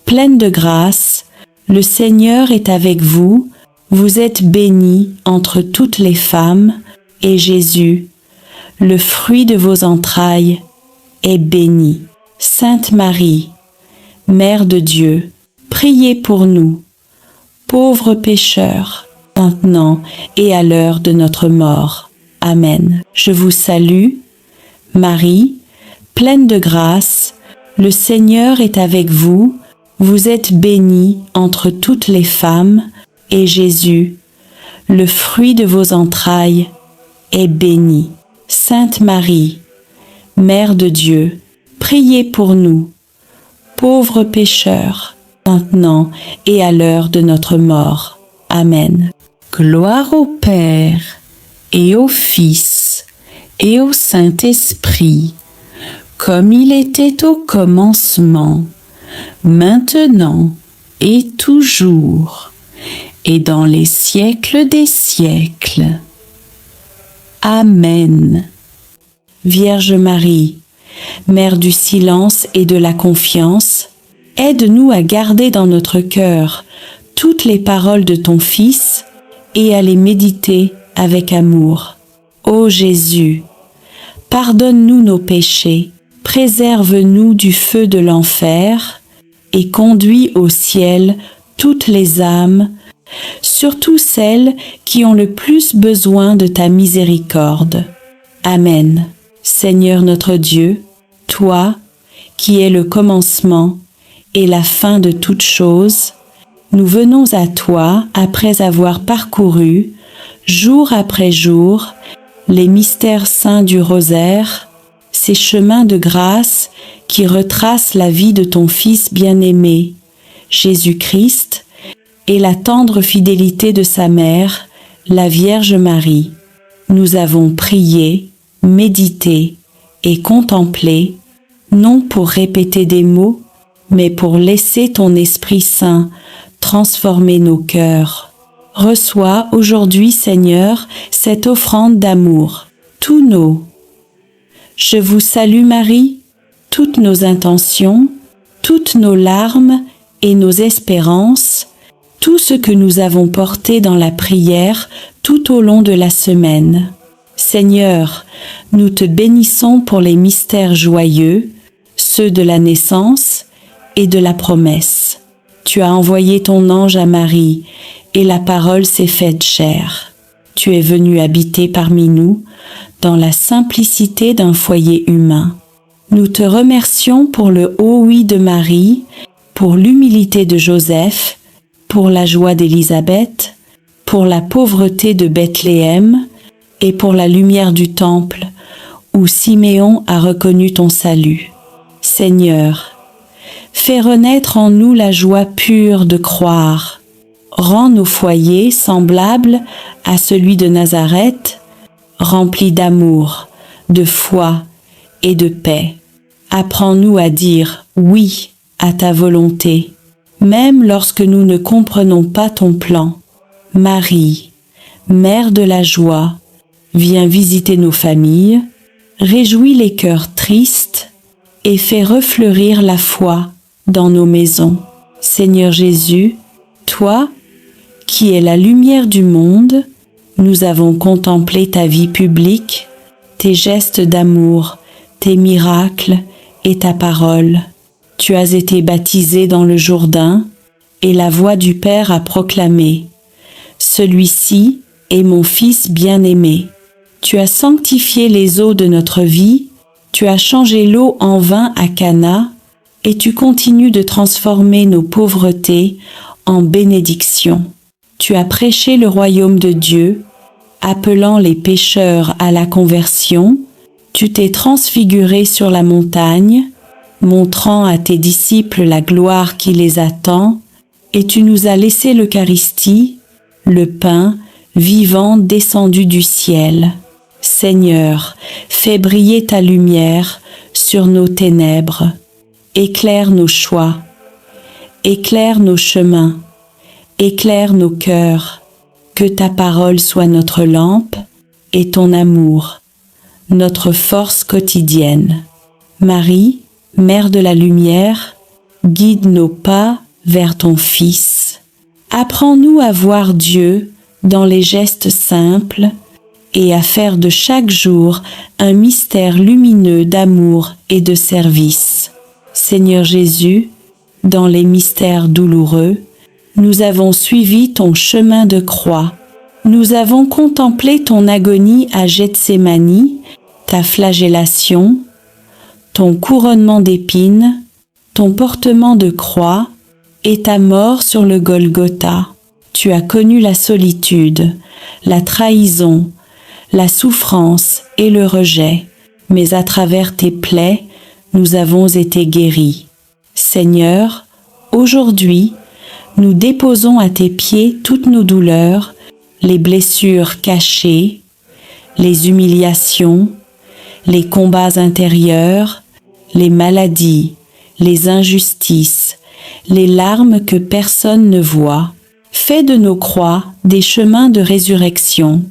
pleine de grâce, le Seigneur est avec vous, vous êtes bénie entre toutes les femmes, et Jésus, le fruit de vos entrailles, est béni. Sainte Marie, Mère de Dieu, priez pour nous, pauvres pécheurs, maintenant et à l'heure de notre mort. Amen. Je vous salue, Marie, pleine de grâce, le Seigneur est avec vous, vous êtes bénie entre toutes les femmes, et Jésus, le fruit de vos entrailles, est béni. Sainte Marie, Mère de Dieu, priez pour nous, pauvres pécheurs, maintenant et à l'heure de notre mort. Amen. Gloire au Père, et au Fils, et au Saint-Esprit, comme il était au commencement, maintenant et toujours, et dans les siècles des siècles. Amen. Vierge Marie, Mère du silence et de la confiance, aide-nous à garder dans notre cœur toutes les paroles de ton Fils et à les méditer avec amour. Ô Jésus, pardonne-nous nos péchés, préserve-nous du feu de l'enfer et conduis au ciel toutes les âmes, surtout celles qui ont le plus besoin de ta miséricorde. Amen. Seigneur notre Dieu, toi, qui es le commencement et la fin de toutes choses, nous venons à toi après avoir parcouru, jour après jour, les mystères saints du rosaire, ces chemins de grâce qui retrace la vie de ton Fils bien-aimé, Jésus-Christ, et la tendre fidélité de sa mère, la Vierge Marie. Nous avons prié, médité et contemplé, non pour répéter des mots, mais pour laisser ton Esprit Saint transformer nos cœurs. Reçois aujourd'hui, Seigneur, cette offrande d'amour, tous nos. Je vous salue Marie, toutes nos intentions, toutes nos larmes et nos espérances, tout ce que nous avons porté dans la prière tout au long de la semaine. Seigneur, nous te bénissons pour les mystères joyeux, ceux de la naissance et de la promesse. Tu as envoyé ton ange à Marie, et la parole s'est faite chair. Tu es venu habiter parmi nous, dans la simplicité d'un foyer humain. Nous te remercions pour le haut oui de Marie, pour l'humilité de Joseph, pour la joie d'Élisabeth, pour la pauvreté de Bethléem et pour la lumière du temple, où Siméon a reconnu ton salut. Seigneur, fais renaître en nous la joie pure de croire. Rends nos foyers semblables à celui de Nazareth, remplis d'amour, de foi et de paix. Apprends-nous à dire oui à ta volonté, même lorsque nous ne comprenons pas ton plan. Marie, Mère de la joie, viens visiter nos familles, réjouis les cœurs tristes et fais refleurir la foi dans nos maisons. Seigneur Jésus, toi, qui es la lumière du monde, nous avons contemplé ta vie publique, tes gestes d'amour, tes miracles et ta parole. Tu as été baptisé dans le Jourdain, et la voix du Père a proclamé « Celui-ci est mon Fils bien-aimé ». Tu as sanctifié les eaux de notre vie, tu as changé l'eau en vin à Cana, et tu continues de transformer nos pauvretés en bénédictions. Tu as prêché le royaume de Dieu, appelant les pécheurs à la conversion. Tu t'es transfiguré sur la montagne, montrant à tes disciples la gloire qui les attend, et tu nous as laissé l'Eucharistie, le pain vivant descendu du ciel. Seigneur, fais briller ta lumière sur nos ténèbres. Éclaire nos choix, éclaire nos chemins, éclaire nos cœurs, que ta parole soit notre lampe et ton amour, notre force quotidienne. Marie, Mère de la lumière, guide nos pas vers ton Fils. Apprends-nous à voir Dieu dans les gestes simples et à faire de chaque jour un mystère lumineux d'amour et de service. Seigneur Jésus, dans les mystères douloureux, nous avons suivi ton chemin de croix. Nous avons contemplé ton agonie à Gethsémani, ta flagellation, ton couronnement d'épines, ton portement de croix et ta mort sur le Golgotha. Tu as connu la solitude, la trahison, la souffrance et le rejet, mais à travers tes plaies, nous avons été guéris. Seigneur, aujourd'hui, nous déposons à tes pieds toutes nos douleurs, les blessures cachées, les humiliations, les combats intérieurs, les maladies, les injustices, les larmes que personne ne voit. Fais de nos croix des chemins de résurrection.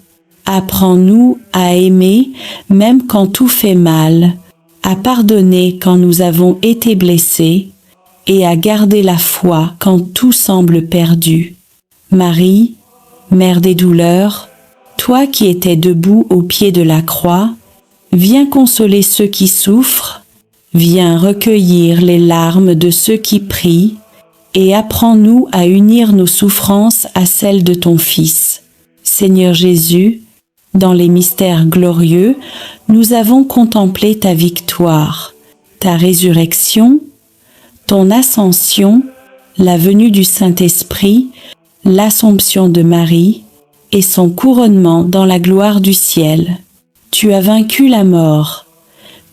Apprends-nous à aimer même quand tout fait mal, à pardonner quand nous avons été blessés et à garder la foi quand tout semble perdu. Marie, Mère des douleurs, toi qui étais debout au pied de la croix, viens consoler ceux qui souffrent, viens recueillir les larmes de ceux qui prient et apprends-nous à unir nos souffrances à celles de ton Fils. Seigneur Jésus, dans les mystères glorieux, nous avons contemplé ta victoire, ta résurrection, ton ascension, la venue du Saint-Esprit, l'Assomption de Marie et son couronnement dans la gloire du ciel. Tu as vaincu la mort,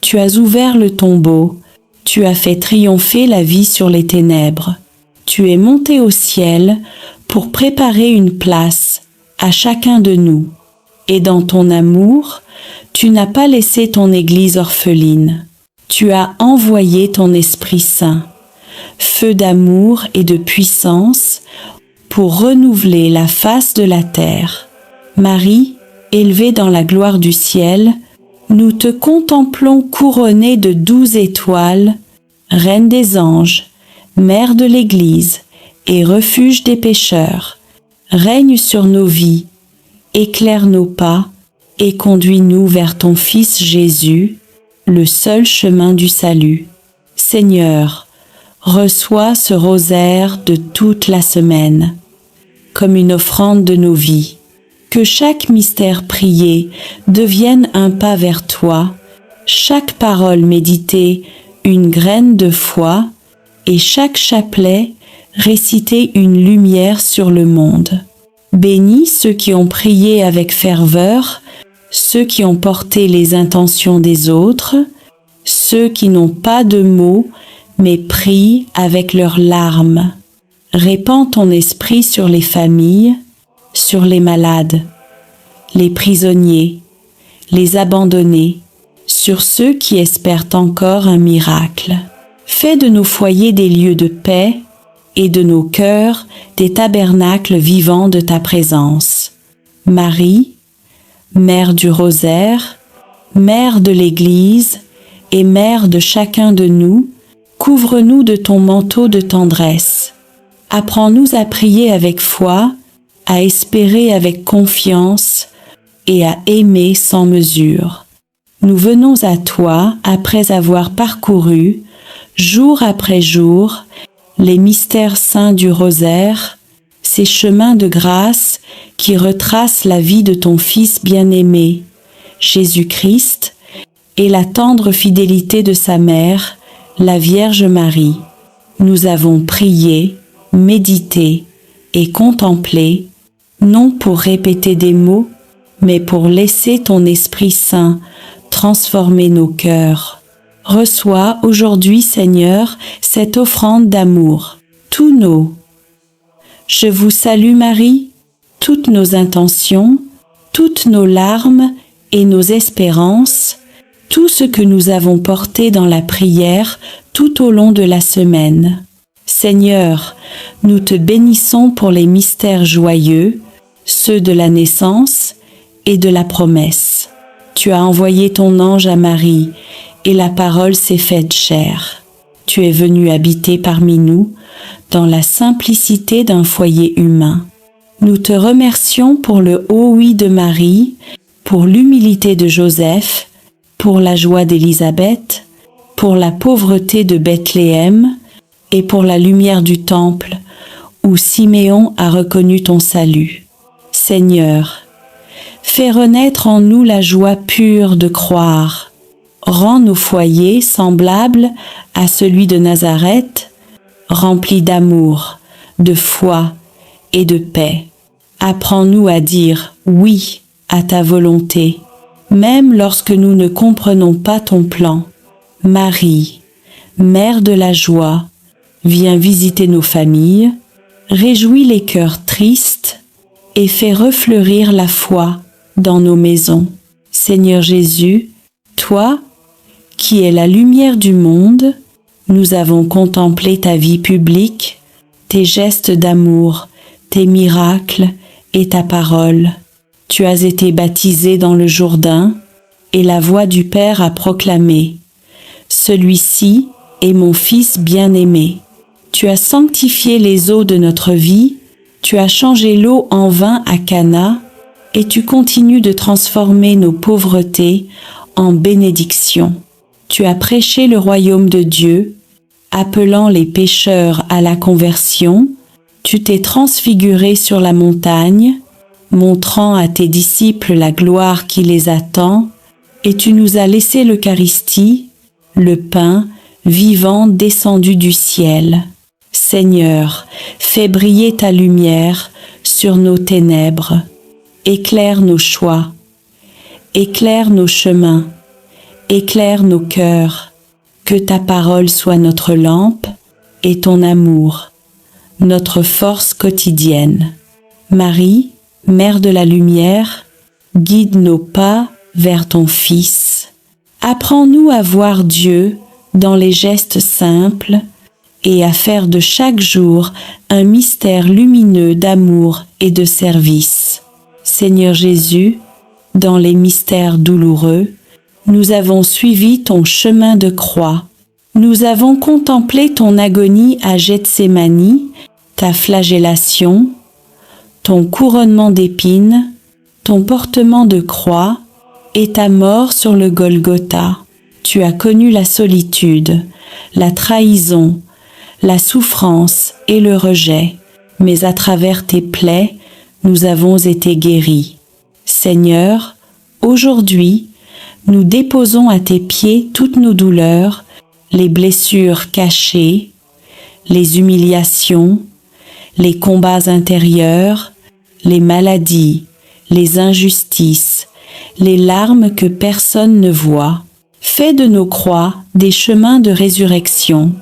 tu as ouvert le tombeau, Tu as fait triompher la vie sur les ténèbres. Tu es monté au ciel pour préparer une place à chacun de nous. Et dans ton amour, tu n'as pas laissé ton Église orpheline. Tu as envoyé ton Esprit Saint, feu d'amour et de puissance, pour renouveler la face de la terre. Marie, élevée dans la gloire du ciel, nous te contemplons couronnée de 12 étoiles, Reine des anges, Mère de l'Église et refuge des pécheurs. Règne sur nos vies, éclaire nos pas et conduis-nous vers ton Fils Jésus, le seul chemin du salut. Seigneur, reçois ce rosaire de toute la semaine, comme une offrande de nos vies. Que chaque mystère prié devienne un pas vers toi, chaque parole méditée une graine de foi, et chaque chapelet réciter une lumière sur le monde. Bénis ceux qui ont prié avec ferveur, ceux qui ont porté les intentions des autres, ceux qui n'ont pas de mots, mais prient avec leurs larmes. Répands ton esprit sur les familles, sur les malades, les prisonniers, les abandonnés, sur ceux qui espèrent encore un miracle. Fais de nos foyers des lieux de paix et de nos cœurs des tabernacles vivants de ta présence. Marie, Mère du Rosaire, Mère de l'Église et Mère de chacun de nous, couvre-nous de ton manteau de tendresse. Apprends-nous à prier avec foi, à espérer avec confiance et à aimer sans mesure. Nous venons à toi après avoir parcouru, jour après jour, les mystères saints du rosaire, ces chemins de grâce qui retracent la vie de ton Fils bien-aimé, Jésus-Christ, et la tendre fidélité de sa mère, la Vierge Marie. Nous avons prié, médité et contemplé, non pour répéter des mots, mais pour laisser ton Esprit Saint transformer nos cœurs. Reçois aujourd'hui, Seigneur, cette offrande d'amour, tous nos. Je vous salue Marie, toutes nos intentions, toutes nos larmes et nos espérances, tout ce que nous avons porté dans la prière tout au long de la semaine. Seigneur, nous te bénissons pour les mystères joyeux, ceux de la naissance et de la promesse. Tu as envoyé ton ange à Marie, et la parole s'est faite chair. Tu es venu habiter parmi nous, dans la simplicité d'un foyer humain. Nous te remercions pour le haut oui de Marie, pour l'humilité de Joseph, pour la joie d'Élisabeth, pour la pauvreté de Bethléem, et pour la lumière du temple, où Siméon a reconnu ton salut. Seigneur, fais renaître en nous la joie pure de croire. Rends nos foyers semblables à celui de Nazareth, remplis d'amour, de foi et de paix. Apprends-nous à dire oui à ta volonté, même lorsque nous ne comprenons pas ton plan. Marie, Mère de la joie, viens visiter nos familles, réjouis les cœurs tristes et fais refleurir la foi dans nos maisons. Seigneur Jésus, toi, qui es la lumière du monde, nous avons contemplé ta vie publique, tes gestes d'amour, tes miracles et ta parole. Tu as été baptisé dans le Jourdain et la voix du Père a proclamé « Celui-ci est mon Fils bien-aimé ». Tu as sanctifié les eaux de notre vie, tu as changé l'eau en vin à Cana, et tu continues de transformer nos pauvretés en bénédictions. Tu as prêché le royaume de Dieu, appelant les pécheurs à la conversion. Tu t'es transfiguré sur la montagne, montrant à tes disciples la gloire qui les attend, et tu nous as laissé l'Eucharistie, le pain vivant descendu du ciel. Seigneur, fais briller ta lumière sur nos ténèbres. Éclaire nos choix, éclaire nos chemins, éclaire nos cœurs, Que ta parole soit notre lampe et ton amour, notre force quotidienne. Marie, Mère de la lumière, guide nos pas vers ton Fils. Apprends-nous à voir Dieu dans les gestes simples et à faire de chaque jour un mystère lumineux d'amour et de service. Seigneur Jésus, dans les mystères douloureux, nous avons suivi ton chemin de croix. Nous avons contemplé ton agonie à Gethsémani, ta flagellation, ton couronnement d'épines, ton portement de croix et ta mort sur le Golgotha. Tu as connu la solitude, la trahison, la souffrance et le rejet, mais à travers tes plaies, nous avons été guéris. Seigneur, aujourd'hui, nous déposons à tes pieds toutes nos douleurs, les blessures cachées, les humiliations, les combats intérieurs, les maladies, les injustices, les larmes que personne ne voit. Fais de nos croix des chemins de résurrection.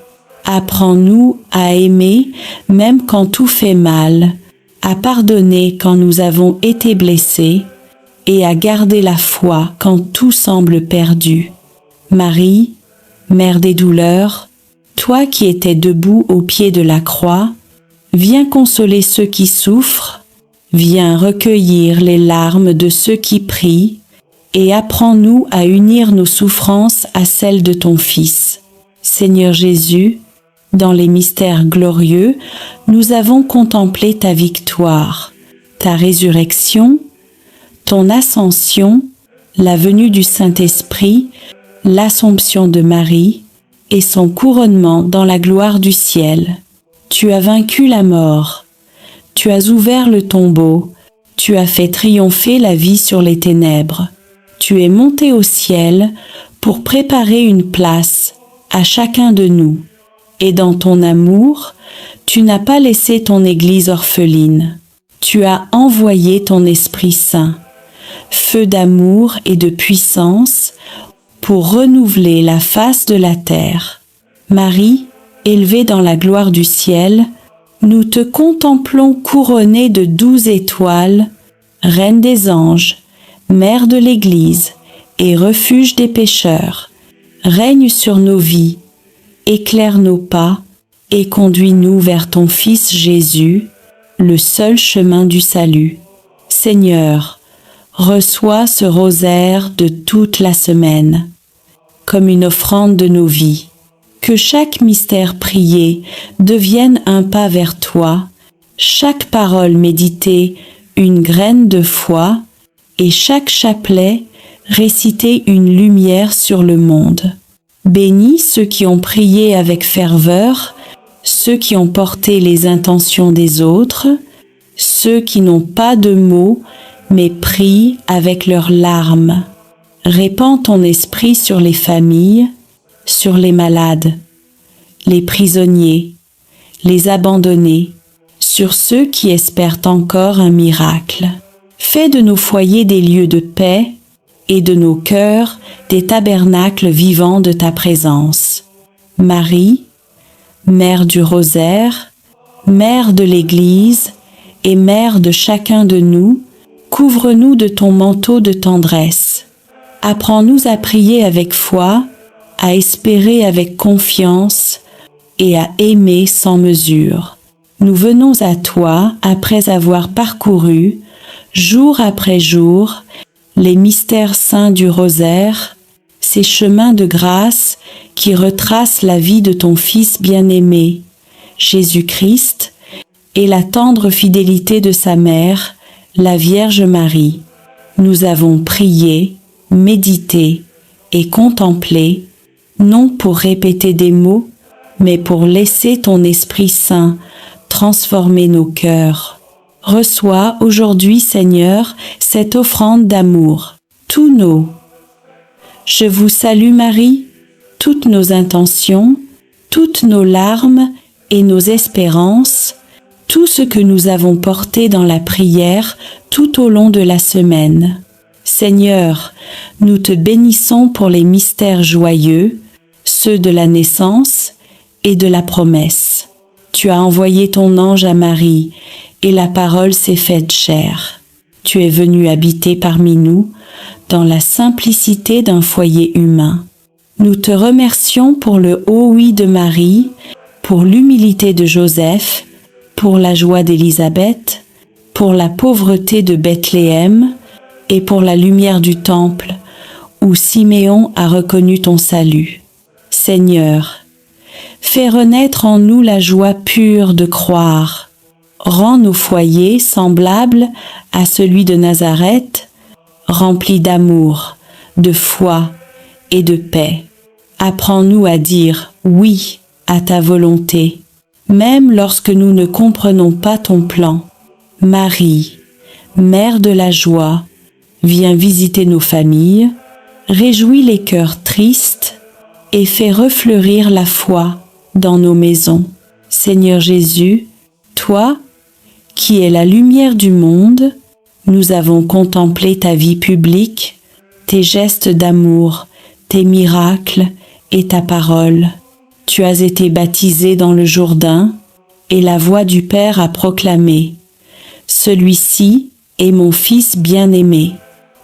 Apprends-nous à aimer même quand tout fait mal, à pardonner quand nous avons été blessés et à garder la foi quand tout semble perdu. Marie, Mère des douleurs, toi qui étais debout au pied de la croix, viens consoler ceux qui souffrent, viens recueillir les larmes de ceux qui prient, et apprends-nous à unir nos souffrances à celles de ton Fils. Seigneur Jésus, dans les mystères glorieux, nous avons contemplé ta victoire, ta résurrection, ton ascension, la venue du Saint-Esprit, l'Assomption de Marie et son couronnement dans la gloire du ciel. Tu as vaincu la mort, tu as ouvert le tombeau, tu as fait triompher la vie sur les ténèbres. Tu es monté au ciel pour préparer une place à chacun de nous. Et dans ton amour, tu n'as pas laissé ton Église orpheline. Tu as envoyé ton Esprit Saint, feu d'amour et de puissance, pour renouveler la face de la terre. Marie, élevée dans la gloire du ciel, nous te contemplons couronnée de 12 étoiles, Reine des anges, Mère de l'Église et refuge des pécheurs. Règne sur nos vies, éclaire nos pas et conduis-nous vers ton Fils Jésus, le seul chemin du salut. Seigneur, reçois ce rosaire de toute la semaine, comme une offrande de nos vies. Que chaque mystère prié devienne un pas vers toi, chaque parole méditée une graine de foi, et chaque chapelet réciter une lumière sur le monde. Bénis ceux qui ont prié avec ferveur, ceux qui ont porté les intentions des autres, ceux qui n'ont pas de mots, mais prient avec leurs larmes. Répands ton esprit sur les familles, sur les malades, les prisonniers, les abandonnés, sur ceux qui espèrent encore un miracle. Fais de nos foyers des lieux de paix et de nos cœurs des tabernacles vivants de ta présence. Marie, Mère du rosaire, Mère de l'Église et Mère de chacun de nous, couvre-nous de ton manteau de tendresse. Apprends-nous à prier avec foi, à espérer avec confiance et à aimer sans mesure. Nous venons à toi après avoir parcouru, jour après jour, les mystères saints du rosaire, ces chemins de grâce qui retracent la vie de ton Fils bien-aimé, Jésus-Christ, et la tendre fidélité de sa mère, la Vierge Marie. Nous avons prié, médité et contemplé, non pour répéter des mots, mais pour laisser ton Esprit Saint transformer nos cœurs. Reçois aujourd'hui, Seigneur, cette offrande d'amour, tous nos. Je vous salue Marie, toutes nos intentions, toutes nos larmes et nos espérances, tout ce que nous avons porté dans la prière tout au long de la semaine. Seigneur, nous te bénissons pour les mystères joyeux, ceux de la naissance et de la promesse. Tu as envoyé ton ange à Marie, et la parole s'est faite chair. Tu es venu habiter parmi nous, dans la simplicité d'un foyer humain. Nous te remercions pour le haut oui de Marie, pour l'humilité de Joseph, pour la joie d'Élisabeth, pour la pauvreté de Bethléem et pour la lumière du temple, où Siméon a reconnu ton salut. Seigneur, fais renaître en nous la joie pure de croire. Rends nos foyers semblables à celui de Nazareth, remplis d'amour, de foi et de paix. Apprends-nous à dire oui à ta volonté, même lorsque nous ne comprenons pas ton plan. Marie, Mère de la joie, viens visiter nos familles, réjouis les cœurs tristes et fais refleurir la foi dans nos maisons. Seigneur Jésus, toi, qui es la lumière du monde, nous avons contemplé ta vie publique, tes gestes d'amour, tes miracles et ta parole. Tu as été baptisé dans le Jourdain, et la voix du Père a proclamé « Celui-ci est mon Fils bien-aimé ».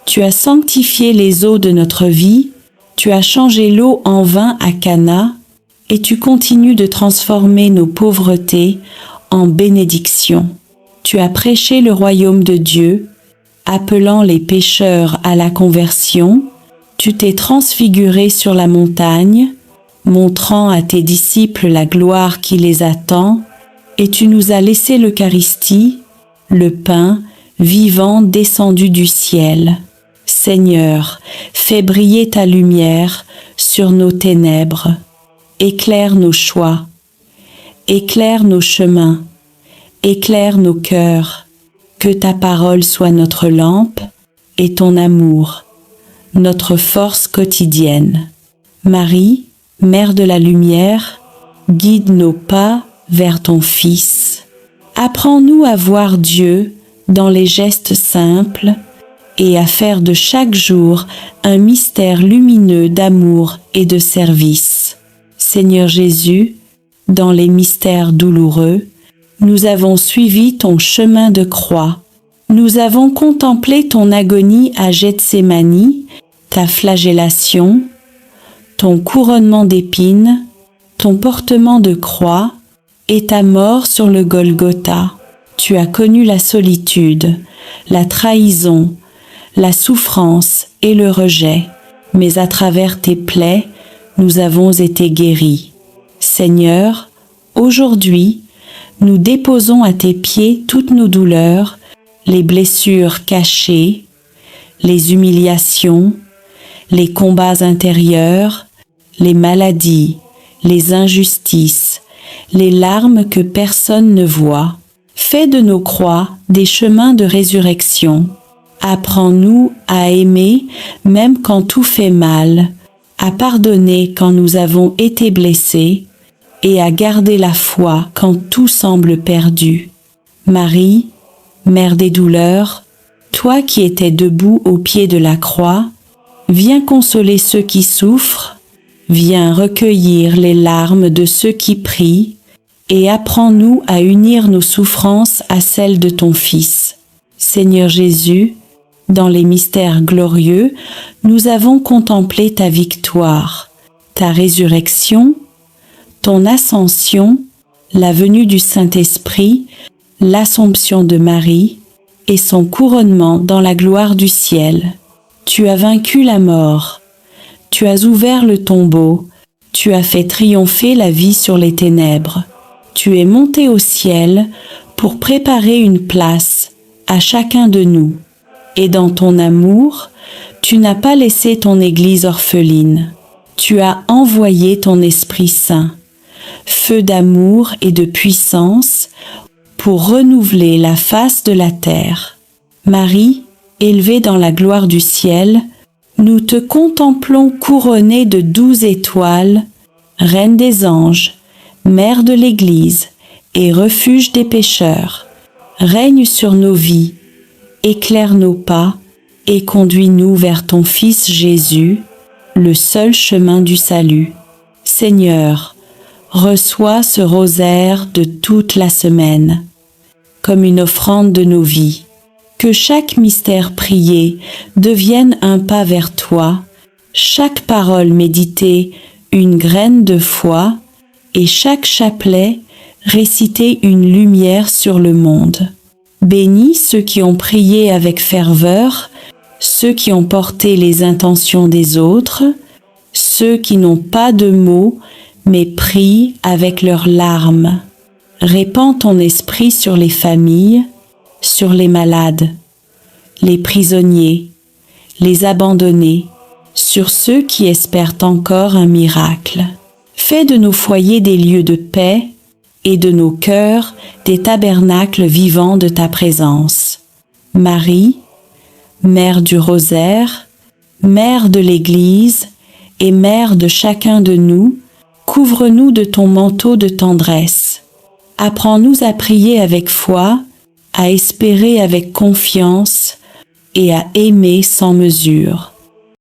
Tu as sanctifié les eaux de notre vie, tu as changé l'eau en vin à Cana, et tu continues de transformer nos pauvretés en bénédictions. Tu as prêché le royaume de Dieu, appelant les pécheurs à la conversion. Tu t'es transfiguré sur la montagne, montrant à tes disciples la gloire qui les attend, et tu nous as laissé l'Eucharistie, le pain vivant descendu du ciel. Seigneur, fais briller ta lumière sur nos ténèbres. Éclaire nos choix, éclaire nos chemins, éclaire nos cœurs. Que ta parole soit notre lampe et ton amour, notre force quotidienne. Marie, Mère de la lumière, guide nos pas vers ton Fils. Apprends-nous à voir Dieu dans les gestes simples et à faire de chaque jour un mystère lumineux d'amour et de service. Seigneur Jésus, dans les mystères douloureux, nous avons suivi ton chemin de croix. Nous avons contemplé ton agonie à Gethsémani, ta flagellation, ton couronnement d'épines, ton portement de croix et ta mort sur le Golgotha. Tu as connu la solitude, la trahison, la souffrance et le rejet, mais à travers tes plaies, nous avons été guéris. Seigneur, aujourd'hui, nous déposons à tes pieds toutes nos douleurs, les blessures cachées, les humiliations, les combats intérieurs, les maladies, les injustices, les larmes que personne ne voit. Fais de nos croix des chemins de résurrection. Apprends-nous à aimer même quand tout fait mal, à pardonner quand nous avons été blessés et à garder la foi quand tout semble perdu. Marie, Mère des douleurs, toi qui étais debout au pied de la croix, viens consoler ceux qui souffrent, viens recueillir les larmes de ceux qui prient, et apprends-nous à unir nos souffrances à celles de ton Fils. Seigneur Jésus, dans les mystères glorieux, nous avons contemplé ta victoire, ta résurrection, ton ascension, la venue du Saint-Esprit, l'Assomption de Marie et son couronnement dans la gloire du ciel. Tu as vaincu la mort, tu as ouvert le tombeau, tu as fait triompher la vie sur les ténèbres. Tu es monté au ciel pour préparer une place à chacun de nous. Et dans ton amour, tu n'as pas laissé ton Église orpheline. Tu as envoyé ton Esprit Saint, feu d'amour et de puissance, pour renouveler la face de la terre. Marie, élevée dans la gloire du ciel, nous te contemplons couronnée de 12 étoiles, Reine des anges, Mère de l'Église et refuge des pécheurs. Règne sur nos vies, éclaire nos pas et conduis-nous vers ton Fils Jésus, le seul chemin du salut. Seigneur, reçois ce rosaire de toute la semaine, comme une offrande de nos vies. Que chaque mystère prié devienne un pas vers toi, chaque parole méditée une graine de foi, et chaque chapelet réciter une lumière sur le monde. Bénis ceux qui ont prié avec ferveur, ceux qui ont porté les intentions des autres, ceux qui n'ont pas de mots, mais prient avec leurs larmes. Répands ton esprit sur les familles, sur les malades, les prisonniers, les abandonnés, sur ceux qui espèrent encore un miracle. Fais de nos foyers des lieux de paix et de nos cœurs des tabernacles vivants de ta présence. Marie, Mère du Rosaire, Mère de l'Église et Mère de chacun de nous, couvre-nous de ton manteau de tendresse. Apprends-nous à prier avec foi, à espérer avec confiance et à aimer sans mesure.